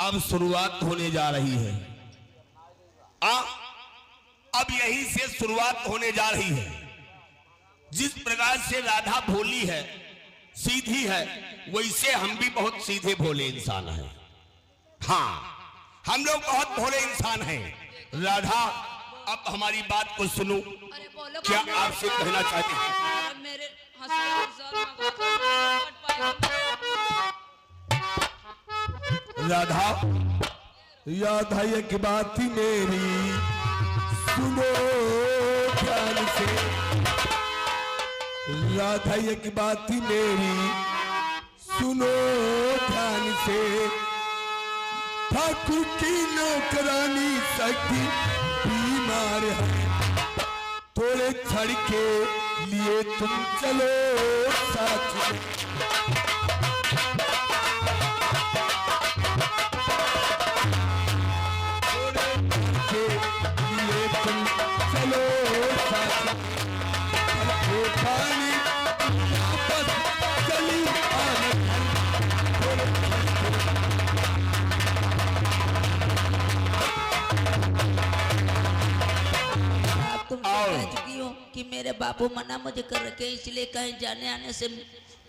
अब शुरुआत होने जा रही है। अब यहीं से शुरुआत होने जा रही है। जिस प्रकार से राधा भोली है, सीधी है, वैसे हम भी बहुत सीधे भोले इंसान हैं। हाँ, हम लोग बहुत भोले इंसान हैं। राधा, अब हमारी बात को सुनो। क्या आपसे कहना चाहते हैं? मेरे राधा, याद है एक बात ही मेरी, सुनो ध्यान से। राधा एक बात ही मेरी, सुनो ध्यान से। ठाकुर की नौकरानी सखी बीमार है, थोड़े क्षण के लिए तुम चलो साथ में। कि मेरे बापू मना मुझे कर रखे, इसलिए कहीं जाने आने से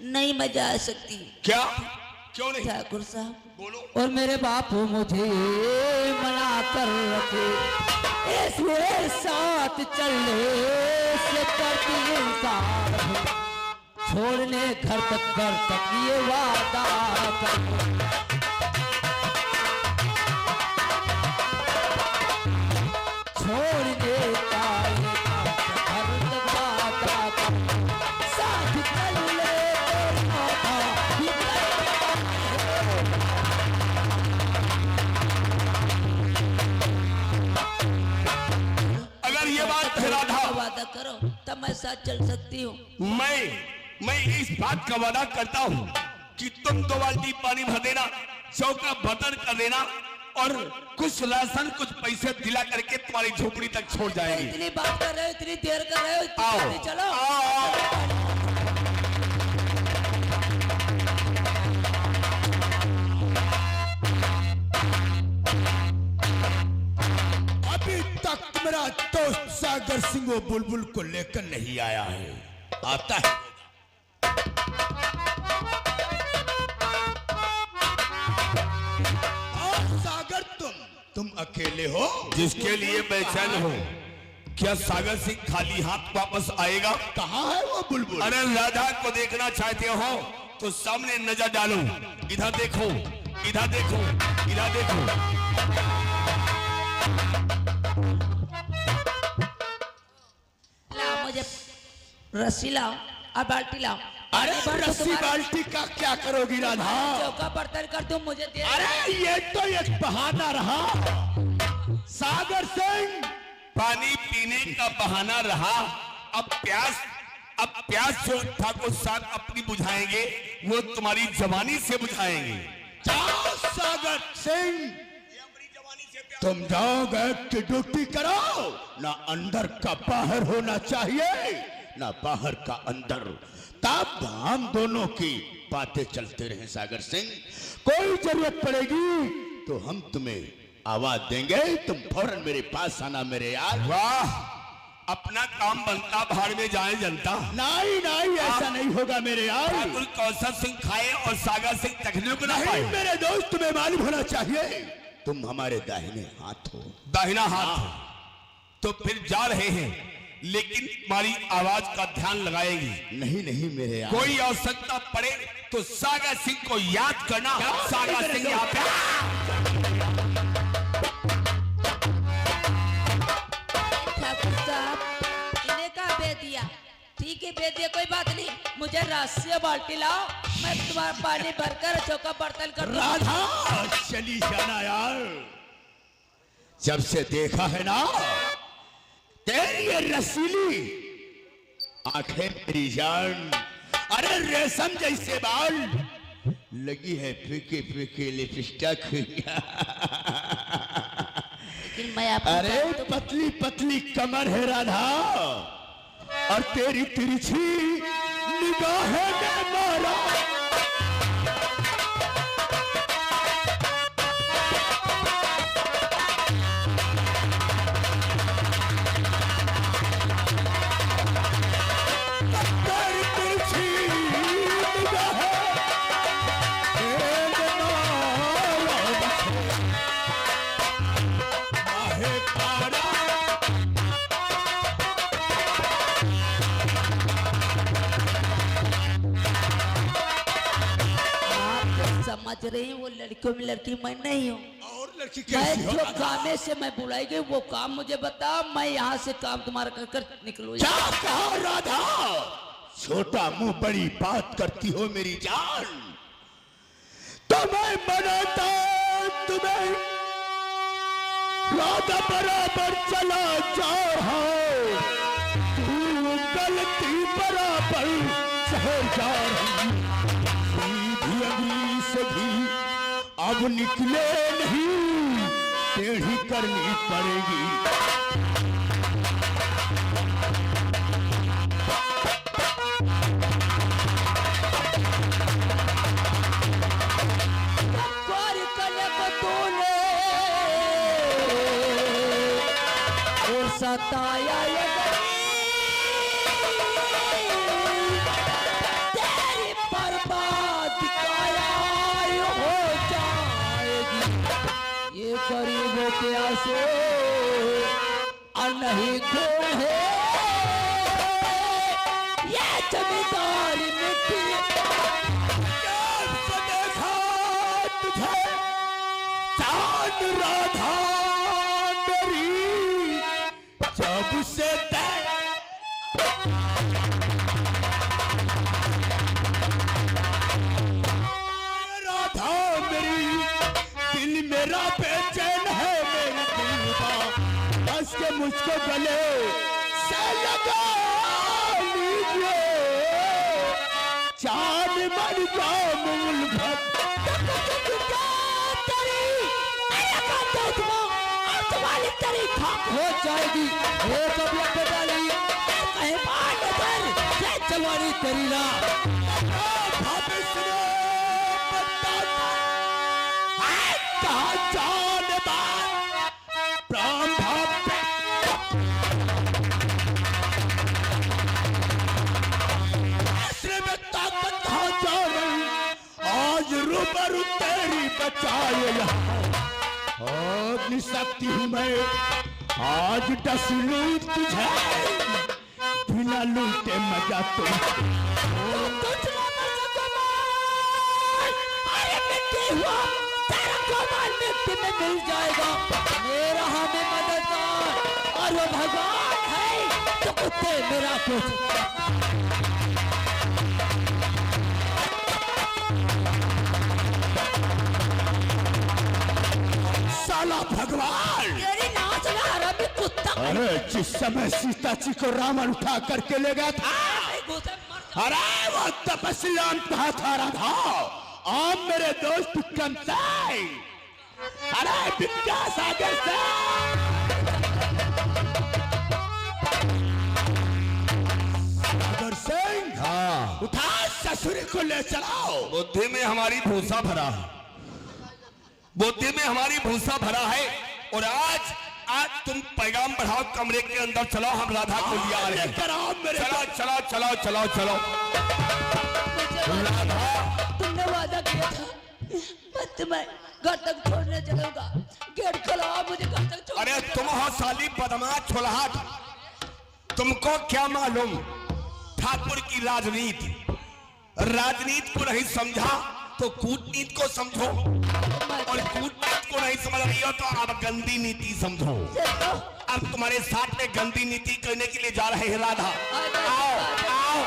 नहीं मजा आ सकती। क्या? क्यों नहीं? ठाकुर साहब बोलो। और मेरे बापू मुझे मना कर रखे, इसलिए साथ चलने से करती इंसान, छोड़ने घर तक ये वादा कर। छोड़ने का करो तब मैं साथ चल सकती हूँ। मैं इस बात का वादा करता हूँ कि तुम 2 बाल्टी पानी भर देना, चौका बर्तन कर देना और कुछ राशन, कुछ पैसे दिला करके तुम्हारी झोपड़ी तक छोड़ जाएंगे। इतनी बात कर रहे हो, इतनी देर कर रहे हो, आओ, चलो। अभी तक मेरा दोस्त सागर सिंह वो बुलबुल को लेकर नहीं आया है। आता है। सागर, तुम अकेले हो? जिसके लिए बेचैन हो। क्या सागर सिंह खाली हाथ वापस आएगा? कहाँ है वो बुलबुल? अरे राधा को देखना चाहते हो तो सामने नजर डालो। इधर देखो, इधर देखो, इधर देखो। लाओ मुझे रस्सी, लाओ और बाल्टी लाओ। अरे रस्सी बाल्टी का क्या करोगी राधा? चौका बर्तन कर तुम मुझे दे। अरे ये तो एक बहाना रहा सागर सिंह, पानी पीने का बहाना रहा। अब प्यास जो ठाकुर साहब अपनी बुझाएंगे वो तुम्हारी जवानी से बुझाएंगे। जाओ सागर सिंह, तुम जाओगे कि ड्यूटी करो। ना अंदर का बाहर होना चाहिए, ना बाहर का अंदर। तब हम दोनों की बातें चलते रहे सागर सिंह। कोई जरूरत पड़ेगी तो हम तुम्हें आवाज देंगे, तुम फौरन मेरे पास आना मेरे यार। वाह, अपना काम बनता भाड़ में जाए जनता। नहीं नहीं, ऐसा नहीं होगा मेरे यार। ठाकुर कौशल सिंह खाए और सागर सिंह तकलीफ को ना पाए। मेरे दोस्त, तुम्हें मालूम होना चाहिए तुम हमारे दाहिने हाथ हो। दाहिना हाथ हो तो फिर जा रहे हैं, लेकिन तुम्हारी आवाज का ध्यान लगाएगी। नहीं नहीं मेरे यार, कोई आवश्यकता पड़े तो सागर सिंह को याद करना। सागर सिंह यहाँ पे। ठाकुर साहब, इन्हें कहा भेज दिया? ठीक है, भेज दिया, कोई बात नहीं। मुझे रस्सी बाल्टी लाओ, मैं तुम्हारा पानी भरकर चौका बर्तन कर दूं। राधा, चली जाना यार। जब से देखा है ना तेरी ये रसीली आंखें मेरी जान, अरे रेशम जैसे बाल, लगी है फीके फीके लिपस्टिक। लेकिन मैं अरे पतली पतली कमर है राधा, और तेरी तिरछी निगाहें ने मारा। समझ रही हूँ, वो लड़कियों में लड़की मैं नहीं हूँ। और लड़की मैं कैसी हो? जो कामे से मैं बुलाई गई वो काम मुझे बता, मैं यहाँ से काम तुम्हारा कर कर निकलूँ। क्या कहा राधा? छोटा मुंह बड़ी बात करती हो मेरी जान। तो मैं बनाता तुम्हें राधा बराबर चला जा रहा, तू गलती बराबर सह जा रही। सीधी अंगली से भी अब निकले नहीं, टेढ़ी करनी पड़ेगी। कार्य करने को तूने और सताया ये तेरी बर्बाद काया हो जाएगी। ये गरीबों के आंसू और नहीं खून है, ये जमींदारी मिट्टी राधा मेरी जब से राधा मेरी दिल मेरा बेचैन है, मेरे दिल का हंस के मुझको गले से लगा लीजिए, चांद मन का मूल भक्त हो जाएगी एक अबला पे डाली कहीं बाहर नजर ये जवानी तेरी ना आज रूबरू तेरी बचाए शक्ति हूँ मैं, आज डस लूट तुझे बिना लूटे मजा तुम। अरे मिट्टी हुआ तेरा कमाल मिट्टी में मिल जाएगा। मेरा हमें मददगार और वो भगवान है तो कुत्ते मेरा कुछ साला भगवान तेरी नाच ना रवि कुत्ता। अरे जिस समय सीता जी को रावण उठा करके ले गया था, अरे वो तपस्या कहा था राधा, आप मेरे दोस्त विक्रम से, अरे विद्यासागर से सागर सिंह, हाँ उठा ससुरी को ले चलाओ। बुद्धि में हमारी भूसा भरा है, बुद्धि में हमारी भूसा भरा है। और आज तुम पैगाम बढ़ाओ, कमरे के अंदर चलो, हम राधा को लिया आ रहे हैं। चलो चलो चलो चलो चलो। राधा तुमने वादा किया था मैं तुम्हें घर तक छोड़ने चलूंगा, गेट खोलो मुझे घर तक छोड़। अरे तुम हो साली बदमाश छोलहाट, तुमको क्या मालूम ठाकुर की राजनीति, राजनीति को नहीं समझा तो कूटनीति को समझो, और कूटनीति को नहीं समझ रही हो तो अब गंदी नीति समझो। अब तुम्हारे साथ में गंदी नीति करने के लिए जा रहे हैं राधा। आओ आओ